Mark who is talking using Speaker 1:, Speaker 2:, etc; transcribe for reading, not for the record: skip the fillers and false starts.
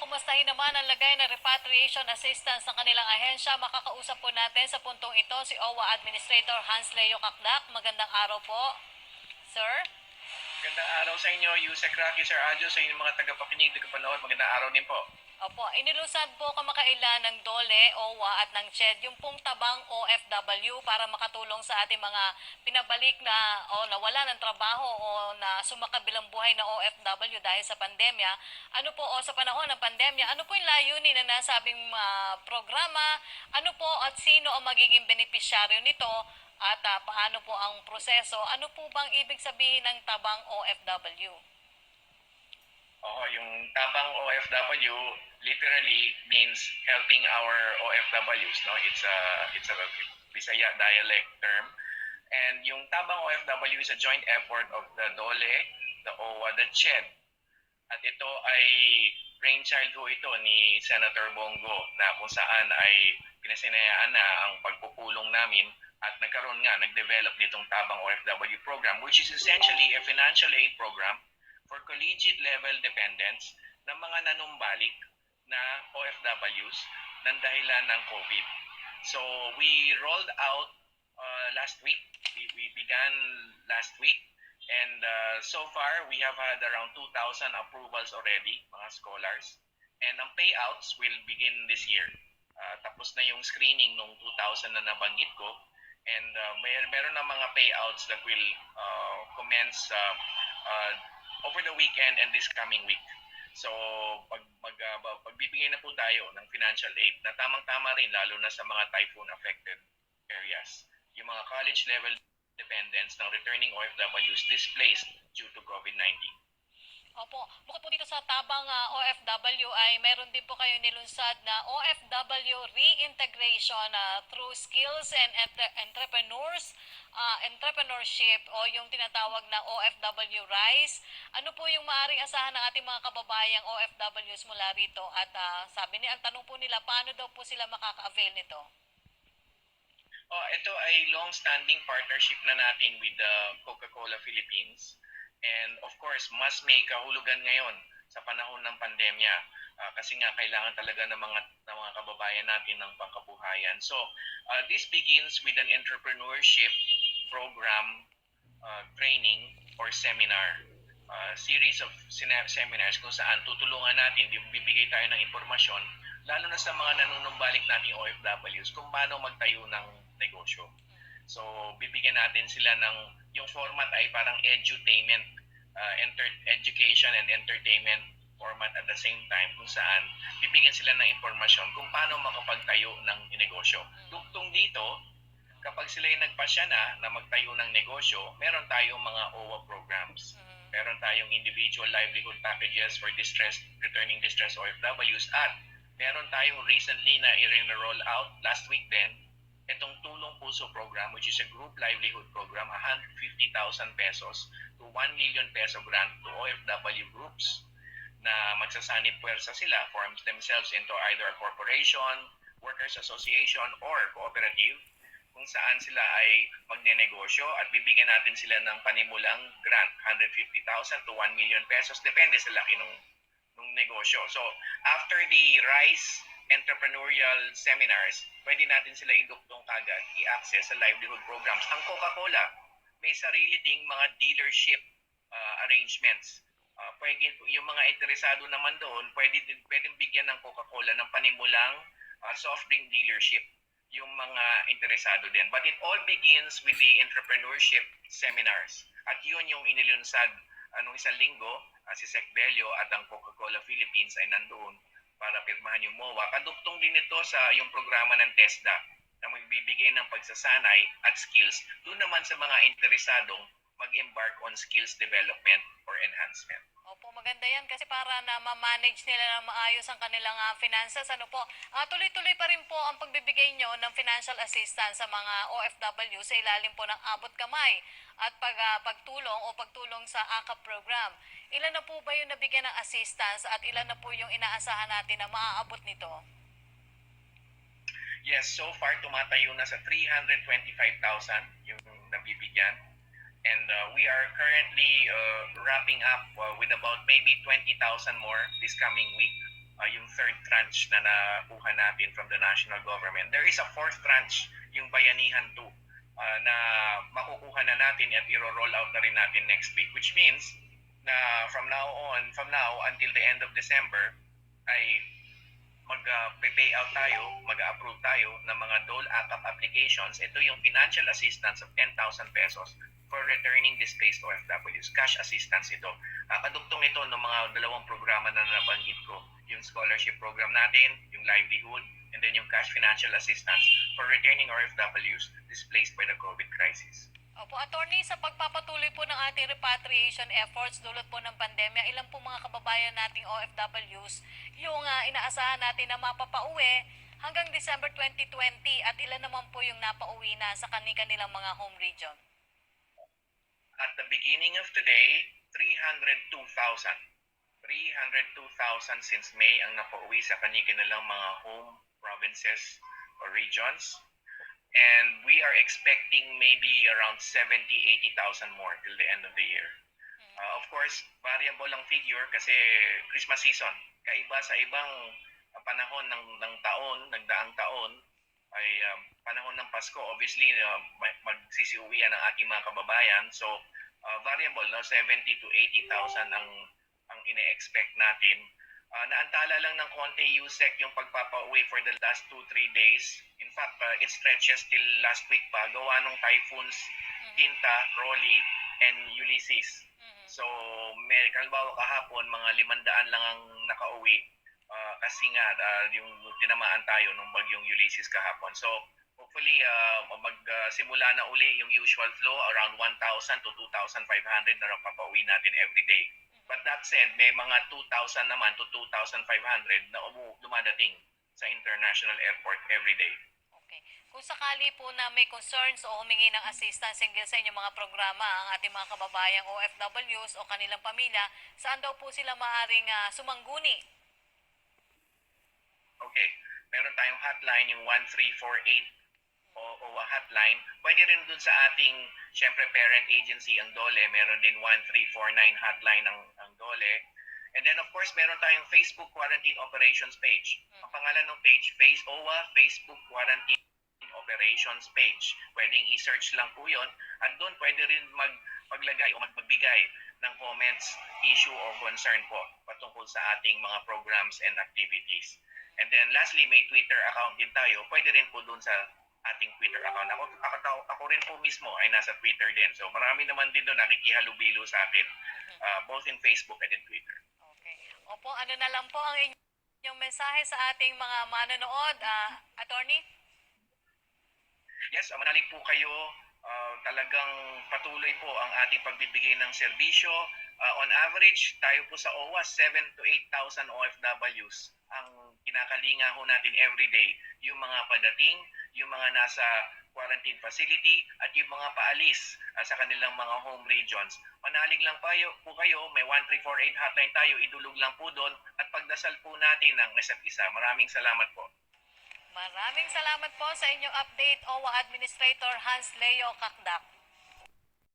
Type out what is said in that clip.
Speaker 1: kumustahin naman ang lagay ng repatriation assistance ng kanilang ahensya. Makakausap po natin sa puntong ito si OWA Administrator Hans Leo Kakdak. Magandang araw po, sir.
Speaker 2: Magandang araw sa inyo, Yusek Rocky, Sir Adjo, sa inyong mga tagapakinig, tagapanood. Magandang araw din po.
Speaker 1: Opo, inilusad po kamakailan ng DOLE, OWA at ng CHED yung pong tabang OFW para makatulong sa ating mga pinabalik na o nawala ng trabaho o na sumakabilang buhay na OFW dahil sa pandemya. Ano po o sa panahon ng pandemya, ano po yung layunin na nasabing programa, ano po at sino ang magiging benepisyaryo nito at paano po ang proseso, ano po bang ibig sabihin ng tabang OFW?
Speaker 2: Yung tabang OFW literally means helping our OFWs, no? It's a Bisaya dialect term. And yung tabang OFW is a joint effort of the DOLE, the OWA, the CHED. At ito ay brainchild ho ito ni Senator Bongo na kung saan ay pinasinayaan na ang pagpupulong namin at nag-develop nitong tabang OFW program, which is essentially a financial aid program for collegiate level dependents ng mga nanumbalik na OFWs ng dahilan ng COVID. So we rolled out last week. We began last week, and so far we have had around 2,000 approvals already, mga scholars, and ang payouts will begin this year. Tapos na yung screening nung 2,000 na nabanggit ko, and meron na mga payouts that will commence over the weekend and this coming week. So, pagbibigay na po tayo ng financial aid na tamang-tama rin lalo na sa mga typhoon-affected areas. Yung mga college-level dependents ng returning OFWs displaced due to COVID-19.
Speaker 1: Opo, bukod po dito sa tabang OFW ay meron din po kayo nilunsad na OFW reintegration through skills and entrepreneurship o yung tinatawag na OFW RISE. Ano po yung maaaring asahan ng ating mga kababayang OFWs mula rito? At sabi niya, ang tanong po nila, paano daw po sila makaka-avail nito?
Speaker 2: Ito ay long-standing partnership na natin with the Coca-Cola Philippines. And of course, mas may kahulugan ngayon sa panahon ng pandemya kasi nga kailangan talaga ng mga kababayan natin ng pangkabuhayan. So, this begins with an entrepreneurship program training or seminar. Series of seminars kung saan tutulungan natin, bibigay tayo ng impormasyon lalo na sa mga nanunumbalik nating OFWs kung paano magtayo ng negosyo. So, bibigyan natin sila ng, yung format ay parang edutainment, education and entertainment format at the same time kung saan bibigyan sila ng impormasyon kung paano makapagtayo ng negosyo. Tugtong dito, kapag sila ay nagpasya na magtayo ng negosyo, meron tayong mga OWA programs. Meron tayong individual livelihood packages for returning distressed OFWs at meron tayong recently na i-roll out last week din itong Tulong Puso program, which is a group livelihood program, 150,000 pesos to 1 million peso grant to OFW groups na magsasanib puwersa sila, form themselves into either a corporation, workers association, or cooperative, kung saan sila ay magnenegosyo at bibigyan natin sila ng panimulang grant, 150,000 to 1 million pesos, depende sa laki nung negosyo. So, after the RISE entrepreneurial seminars, pwede natin sila iduktong kagad, i-access sa livelihood programs. Ang Coca-Cola, may sarili ding mga dealership arrangements. Pwede, yung mga interesado naman doon, pwedeng bigyan ng Coca-Cola ng panimulang soft drink dealership yung mga interesado din. But it all begins with the entrepreneurship seminars. At yun yung inilunsad anong isang linggo, si Sec Bello at ang Coca-Cola Philippines ay nandoon para pirmahan yung MOA. Kaduktong din ito sa yung programa ng TESDA na magbibigay ng pagsasanay at skills doon naman sa mga interesadong mag-embark on skills development or enhancement.
Speaker 1: Opo, maganda yan kasi para na ma-manage nila ng maayos ang kanilang finances. Ano po, tuloy-tuloy pa rin po ang pagbibigay nyo ng financial assistance sa mga OFW sa ilalim po ng abot kamay at pagtulong o pagtulong sa AKAP program. Ilan na po ba yung nabigyan ng assistance at ilan na po yung inaasahan natin na maaabot nito?
Speaker 2: Yes, so far tumatayo na sa 325,000 yung nabibigyan. And we are currently wrapping up with about maybe 20,000 more this coming week. yung third tranche na nakuha natin from the national government. There is a fourth tranche, yung Bayanihan 2, na makukuha na natin at i-roll out na rin natin next week, which means na from now until the end of December ay mag-pay out tayo, mag-approve tayo ng mga dole AKAP applications. Ito yung financial assistance of 10,000 pesos for returning displaced OFWs. Cash assistance ito. Kadugtong ito ng mga dalawang programa na nabanggit ko. Yung scholarship program natin, yung livelihood, and then yung cash financial assistance for returning OFWs displaced by the COVID crisis.
Speaker 1: Opo, attorney, sa pagpapatuloy po ng ating repatriation efforts dulot po ng pandemya, ilan po mga kababayan nating OFWs yung inaasahan natin na mapapauwi hanggang December 2020 at ilan naman po yung napauwi na sa kanilang mga home region?
Speaker 2: At the beginning of today, 302,000. 302,000 since May ang napauwi sa kanilang mga home provinces or regions. And we are expecting maybe around 70,000-80,000 more till the end of the year. Of course, variable ang figure kasi Christmas season. Kaiba sa ibang panahon ng taon, nagdaang taon, ay panahon ng Pasko. Obviously, magsisiuwian ang ating mga kababayan. So, variable, no? 70,000 to 80,000 ang ine-expect natin. Naantala lang ng konti USEC yung pagpapauwi for the last 2-3 days. In fact, it stretches till last week pa. Gawa ng typhoons Tinta, Rolly, and Ulysses. So, halimbawa kahapon, mga 500 lang ang nakauwi kasi nga yung tinamaan tayo ng bagyong Ulysses kahapon. So, hopefully, magsimula na uli yung usual flow around 1,000 to 2,500 na napapauwi natin every day. But that said, may mga 2,000 naman to 2,500 na dumadating sa international airport every day.
Speaker 1: Okay. Kung sakali po na may concerns o humingi ng assistance hinggil sa inyong mga programa ang ating mga kababayang OFWs o kanilang pamilya, saan daw po sila maaaring sumangguni?
Speaker 2: Okay. Meron tayong hotline, yung 1348 o hotline. Pwede rin dun sa ating, syempre, parent agency, ang DOLE. Meron din 1349 hotline ang DOLE. And then, of course, meron tayong Facebook Quarantine Operations page. Ang pangalan ng page, OWA Facebook Quarantine Operations page. Pwedeng i-search lang po yun. At doon pwede rin maglagay o magbigay ng comments, issue, o concern po patungkol sa ating mga programs and activities. And then, lastly, may Twitter account din tayo. Pwede rin po doon sa ating Twitter account. Ako rin po mismo ay nasa Twitter din. So marami naman din doon nakikihalubilo sa akin, both in Facebook and in Twitter.
Speaker 1: Okay. Opo, ano na lang po ang inyong mensahe sa ating mga manonood, attorney?
Speaker 2: Yes, manalig po kayo. Talagang patuloy po ang ating pagbibigay ng serbisyo. On average, tayo po sa OWA, 7,000 to 8,000 OFWs ang kinakalinga ho natin every day. Yung mga padating, yung mga nasa quarantine facility, at yung mga paalis sa kanilang mga home regions. Manalig lang po kayo, may 1348 hotline tayo, idulog lang po doon at pagdasal po natin ang isa't isa. Maraming salamat po.
Speaker 1: Maraming salamat po sa inyong update, OWA Administrator Hans Leo Kakdak.